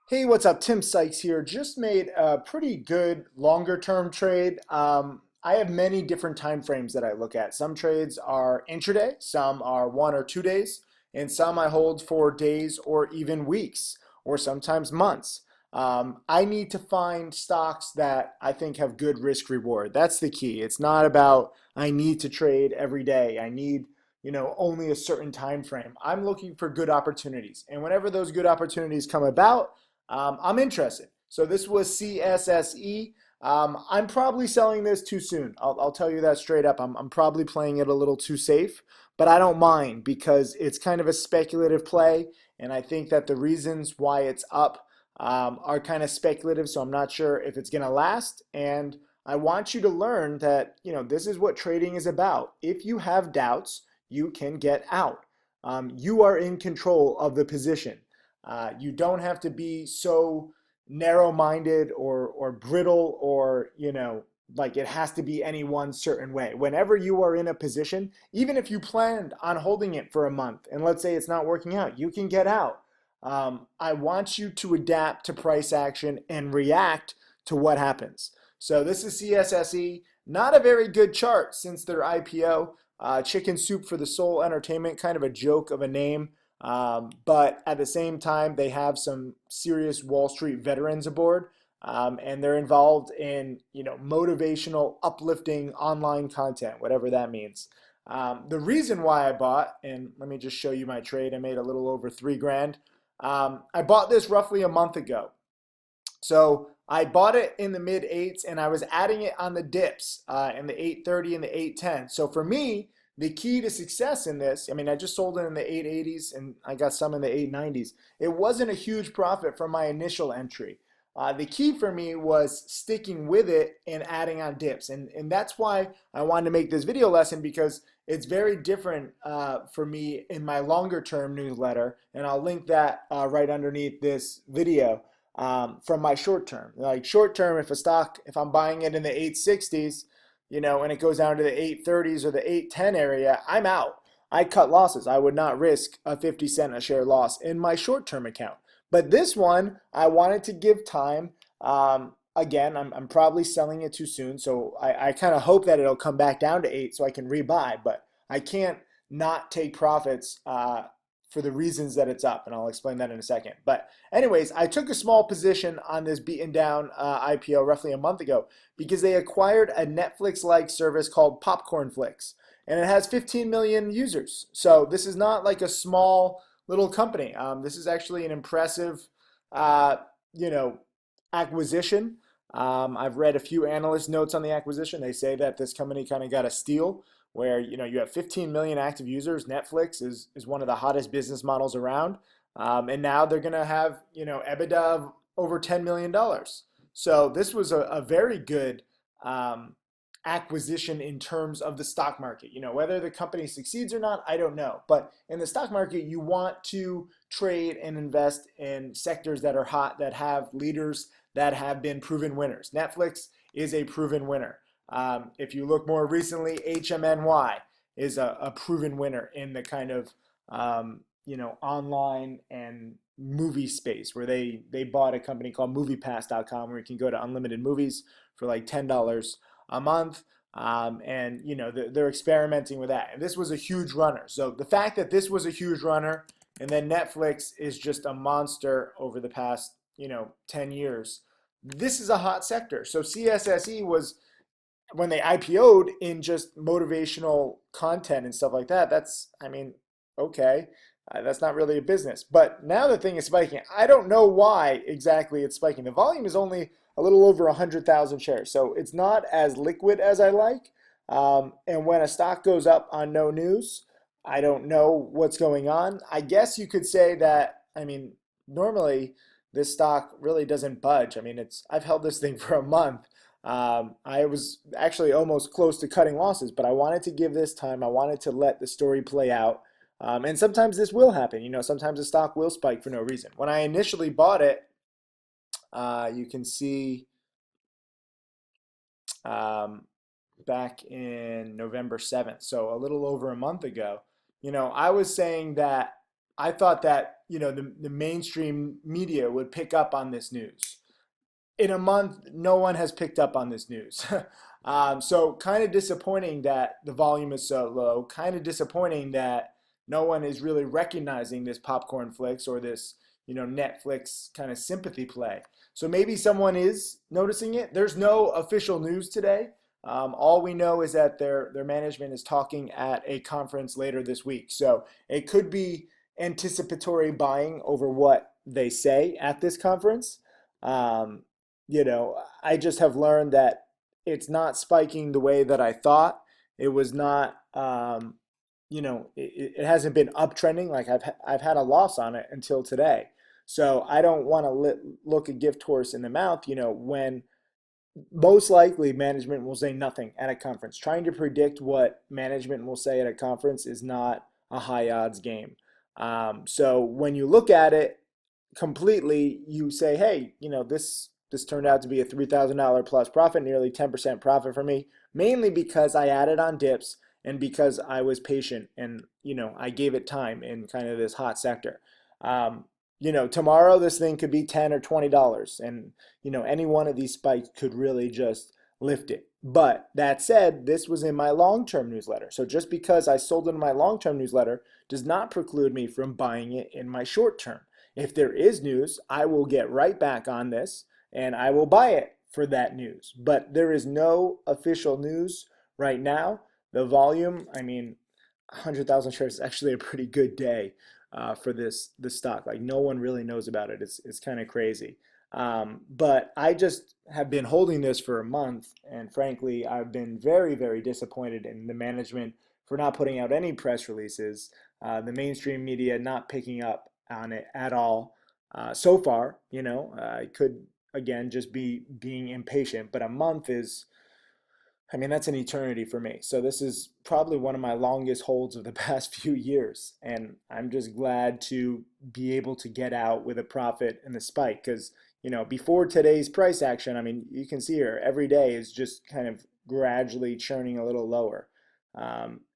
Hey, what's up? Tim Sykes here. Just made a pretty good longer term trade. I have many different time frames that I look at. Some trades are intraday, some are 1 or 2 days, and some I hold for days or even weeks or sometimes months. I need to find stocks that I think have good risk reward. That's the key. It's not about I need to trade every day. I need only a certain time frame. I'm looking for good opportunities. And whenever those good opportunities come about, I'm interested. So this was CSSE. I'm probably selling this too soon. I'll tell you that straight up. I'm probably playing it a little too safe, but I don't mind because it's kind of a speculative play. And I think that the reasons why it's up are kind of speculative. So I'm not sure if it's going to last. And I want you to learn that, this is what trading is about. If you have doubts, you can get out. You are in control of the position. You don't have to be so narrow-minded or brittle or like it has to be any one certain way. Whenever you are in a position, even if you planned on holding it for a month and let's say it's not working out, you can get out. I want you to adapt to price action and react to what happens. So this is CSSE, not a very good chart since their IPO. Chicken Soup for the Soul Entertainment, kind of a joke of a name. But at the same time, they have some serious Wall Street veterans aboard, and they're involved in motivational, uplifting online content, whatever that means. The reason why I bought, and let me just show you my trade. I made a little over 3 grand. I bought this roughly a month ago. So I bought it in the mid eights and I was adding it on the dips in the 830 and the 810. So for me, the key to success in this, I mean, I just sold it in the 880s and I got some in the 890s. It wasn't a huge profit from my initial entry. The key for me was sticking with it and adding on dips. And that's why I wanted to make this video lesson because it's very different for me in my longer term newsletter. And I'll link that right underneath this video from my short term. Like short term, if I'm buying it in the 860s, and it goes down to the 830s or the 810 area, I'm out. I cut losses. I would not risk a 50 cent a share loss in my short term account. But this one, I wanted to give time. Again, I'm probably selling it too soon, so I kind of hope that it'll come back down to 8 so I can rebuy. But I can't not take profits for the reasons that it's up, and I'll explain that in a second. But anyways, I took a small position on this beaten down IPO roughly a month ago because they acquired a Netflix-like service called Popcorn Flicks, and it has 15 million users. So this is not like a small little company. This is actually an impressive, uh, you know, acquisition. I've read a few analyst notes on the acquisition. They say that this company kind of got a steal where you have 15 million active users. Netflix is one of the hottest business models around, and now they're gonna have EBITDA of over $10 million. So this was a very good um, acquisition in terms of the stock market. Whether the company succeeds or not, I don't know. But in the stock market, you want to trade and invest in sectors that are hot, that have leaders that have been proven winners. Netflix is a proven winner. If you look more recently, HMNY is a proven winner in the kind of online and movie space where they bought a company called MoviePass.com where you can go to unlimited movies for like $10 a month. And they're experimenting with that. And this was a huge runner. So the fact that this was a huge runner and then Netflix is just a monster over the past 10 years, this is a hot sector. So CSSE was when they IPO'd in just motivational content and stuff like that. That's, I mean, okay. That's not really a business. But now the thing is spiking. I don't know why exactly it's spiking. The volume is only a little over 100,000 shares. So it's not as liquid as I like. And when a stock goes up on no news, I don't know what's going on. I guess you could say that, I mean, normally this stock really doesn't budge. I mean, I've held this thing for a month. I was actually almost close to cutting losses, but I wanted to give this time. I wanted to let the story play out. And sometimes this will happen. Sometimes a stock will spike for no reason. When I initially bought it, you can see um, back in November 7th, so a little over a month ago, I was saying that I thought that the mainstream media would pick up on this news. In a month, no one has picked up on this news. So kind of disappointing that the volume is so low. Kind of disappointing that no one is really recognizing this popcorn flicks or this Netflix kind of sympathy play. So maybe someone is noticing it. There's no official news today. All we know is that their management is talking at a conference later this week. So it could be anticipatory buying over what they say at this conference. Um, I just have learned that it's not spiking the way that I thought. It was not, it hasn't been uptrending. Like I've had a loss on it until today. So I don't want to look a gift horse in the mouth, when most likely management will say nothing at a conference. Trying to predict what management will say at a conference is not a high odds game. So when you look at it completely, you say, hey, this turned out to be a $3,000 plus profit, nearly 10% profit for me, mainly because I added on dips and because I was patient and I gave it time in kind of this hot sector. Um, Tomorrow this thing could be $10 or $20, and any one of these spikes could really just lift it. But that said, this was in my long-term newsletter. So just because I sold it in my long-term newsletter does not preclude me from buying it in my short term. If there is news, I will get right back on this and I will buy it for that news. But there is no official news right now. The volume, I mean, 100,000 shares is actually a pretty good day for this stock. Like no one really knows about it. It's kind of crazy. But I just have been holding this for a month, and frankly, I've been very, very disappointed in the management for not putting out any press releases, the mainstream media not picking up on it at all. So far, I could again just be being impatient, but a month is, I mean, that's an eternity for me. So this is probably one of my longest holds of the past few years. And I'm just glad to be able to get out with a profit in the spike. Because, before today's price action, I mean, you can see here, every day is just kind of gradually churning a little lower.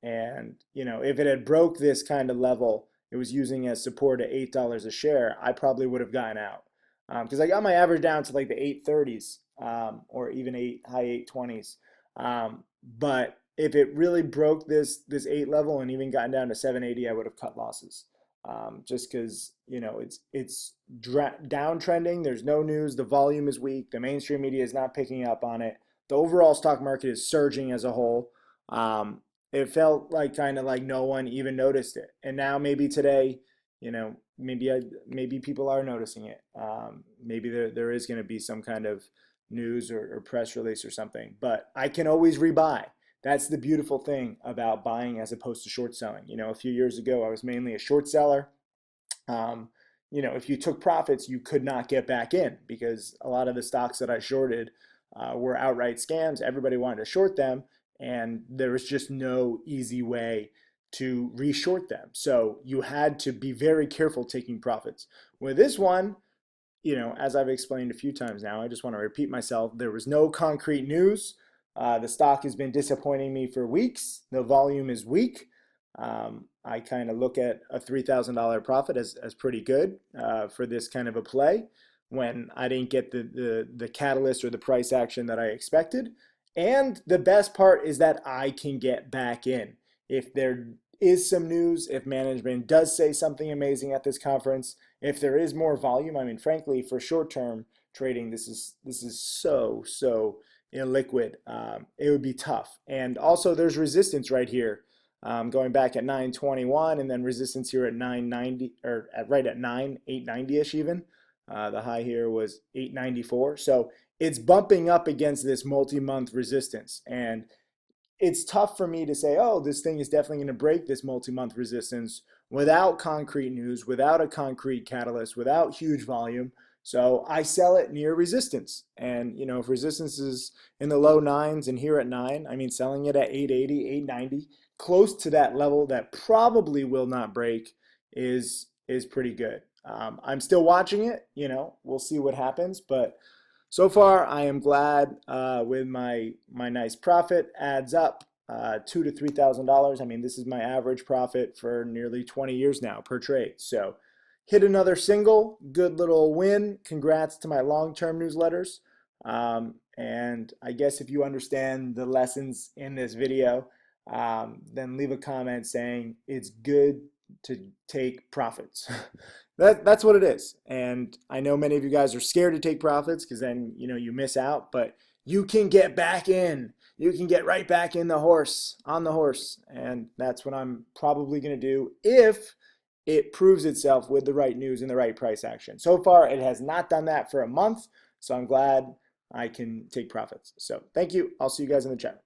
If it had broke this kind of level, it was using as support at $8 a share, I probably would have gotten out. Because I got my average down to like the 830s, or even high 820s. But if it really broke this 8 level and even gotten down to 780, I would have cut losses. Just because it's downtrending. There's no news. The volume is weak. The mainstream media is not picking up on it. The overall stock market is surging as a whole. It felt like kind of like no one even noticed it. And now maybe today, maybe people are noticing it. Maybe there is going to be some kind of news or press release or something, but I can always rebuy. That's the beautiful thing about buying as opposed to short selling. A few years ago, I was mainly a short seller. Um, if you took profits, you could not get back in because a lot of the stocks that I shorted were outright scams. Everybody wanted to short them, and there was just no easy way to reshort them. So you had to be very careful taking profits. With this one, as I've explained a few times now, I just want to repeat myself. There was no concrete news. The stock has been disappointing me for weeks. The volume is weak. I kind of look at a $3,000 profit as pretty good for this kind of a play when I didn't get the catalyst or the price action that I expected. And the best part is that I can get back in. If there is some news, if management does say something amazing at this conference, if there is more volume, I mean, frankly, for short-term trading, this is so illiquid. It would be tough. And also, there's resistance right here, going back at 921, and then resistance here at 990, or right at 890-ish even. The high here was 894. So it's bumping up against this multi-month resistance, and it's tough for me to say, oh, this thing is definitely going to break this multi-month resistance without concrete news, without a concrete catalyst, without huge volume. So I sell it near resistance. And, if resistance is in the low nines and here at 9, I mean, selling it at 880, 890, close to that level that probably will not break is pretty good. I'm still watching it, we'll see what happens, but so far, I am glad with my nice profit. Adds up $2,000 to $3,000. I mean, this is my average profit for nearly 20 years now per trade. So, hit another single. Good little win. Congrats to my long-term newsletters. And I guess if you understand the lessons in this video, then leave a comment saying it's good to take profits. That's what it is. And I know many of you guys are scared to take profits because then you miss out, but you can get back in. You can get right back in the horse, on the horse. And that's what I'm probably going to do if it proves itself with the right news and the right price action. So far, it has not done that for a month, so I'm glad I can take profits. So thank you. I'll see you guys in the chat.